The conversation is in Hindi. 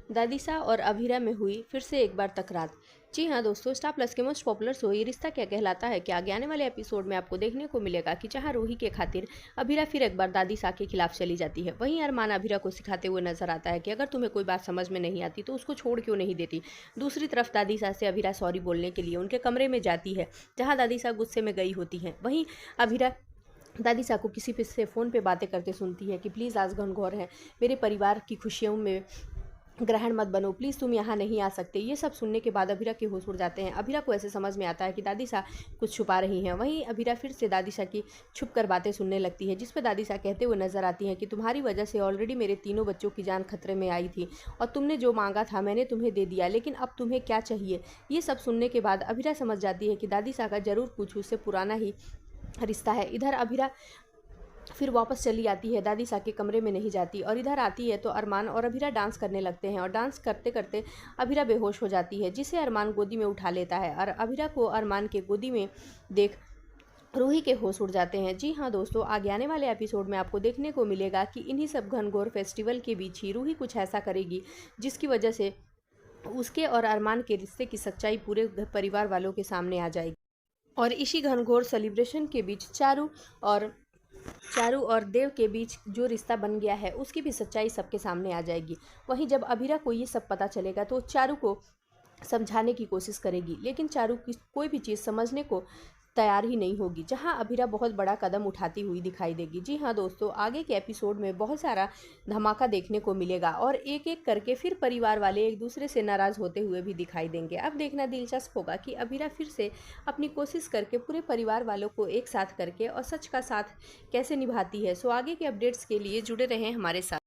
दादीसा और अभीरा में हुई फिर से एक बार तकरार। जी हाँ दोस्तों, स्टार प्लस के मोस्ट पॉपुलर शो ये रिश्ता क्या कहलाता है कि आगे आने वाले एपिसोड में आपको देखने को मिलेगा कि जहाँ रूही के खातिर अभीरा फिर एक बार दादीसा के खिलाफ चली जाती है, वहीं अरमान अभीरा को सिखाते हुए नजर आता है कि अगर तुम्हें कोई बात समझ में नहीं आती तो उसको छोड़ क्यों नहीं देती। दूसरी तरफ दादीसा से अभीरा सॉरी बोलने के लिए उनके कमरे में जाती है, जहाँ दादीसा गुस्से में गई होती है। वहीं अभीरा दादीसा को किसी पे से फ़ोन पे बातें करते सुनती है कि प्लीज़ आज घनघोर है, मेरे परिवार की खुशियों में ग्रहण मत बनो, प्लीज़ तुम यहाँ नहीं आ सकते। ये सब सुनने के बाद अभीरा के होश उड़ जाते हैं। अभीरा को ऐसे समझ में आता है कि दादीसा कुछ छुपा रही हैं। वहीं अभीरा फिर से दादीसा की छुप कर बातें सुनने लगती है, जिस पर दादीसा कहते हुए नजर आती हैं कि तुम्हारी वजह से ऑलरेडी मेरे तीनों बच्चों की जान खतरे में आई थी और तुमने जो मांगा था मैंने तुम्हें दे दिया, लेकिन अब तुम्हें क्या चाहिए। ये सब सुनने के बाद अभीरा समझ जाती है कि दादीसा का जरूर कुछ उससे पुराना ही रिश्ता है। इधर अभीरा फिर वापस चली आती है, दादीसा के कमरे में नहीं जाती और इधर आती है तो अरमान और अभीरा डांस करने लगते हैं और डांस करते करते अभीरा बेहोश हो जाती है, जिसे अरमान गोदी में उठा लेता है और अभीरा को अरमान के गोदी में देख रूही के होश उड़ जाते हैं। जी हाँ दोस्तों, आगे आने वाले एपिसोड में आपको देखने को मिलेगा कि इन्हीं सब घनघोर फेस्टिवल के बीच ही रूही कुछ ऐसा करेगी जिसकी वजह से उसके और अरमान के रिश्ते की सच्चाई पूरे परिवार वालों के सामने आ जाएगी और इसी घनघोर सेलिब्रेशन के बीच और चारू और देव के बीच जो रिश्ता बन गया है उसकी भी सच्चाई सबके सामने आ जाएगी। वहीं जब अभीरा को ये सब पता चलेगा तो चारू को समझाने की कोशिश करेगी, लेकिन चारू की कोई भी चीज़ समझने को तैयार ही नहीं होगी, जहां अभीरा बहुत बड़ा कदम उठाती हुई दिखाई देगी। जी हाँ दोस्तों, आगे के एपिसोड में बहुत सारा धमाका देखने को मिलेगा और एक एक करके फिर परिवार वाले एक दूसरे से नाराज़ होते हुए भी दिखाई देंगे। अब देखना दिलचस्प होगा कि अभीरा फिर से अपनी कोशिश करके पूरे परिवार वालों को एक साथ करके और सच का साथ कैसे निभाती है। सो आगे के अपडेट्स के लिए जुड़े रहें हमारे साथ।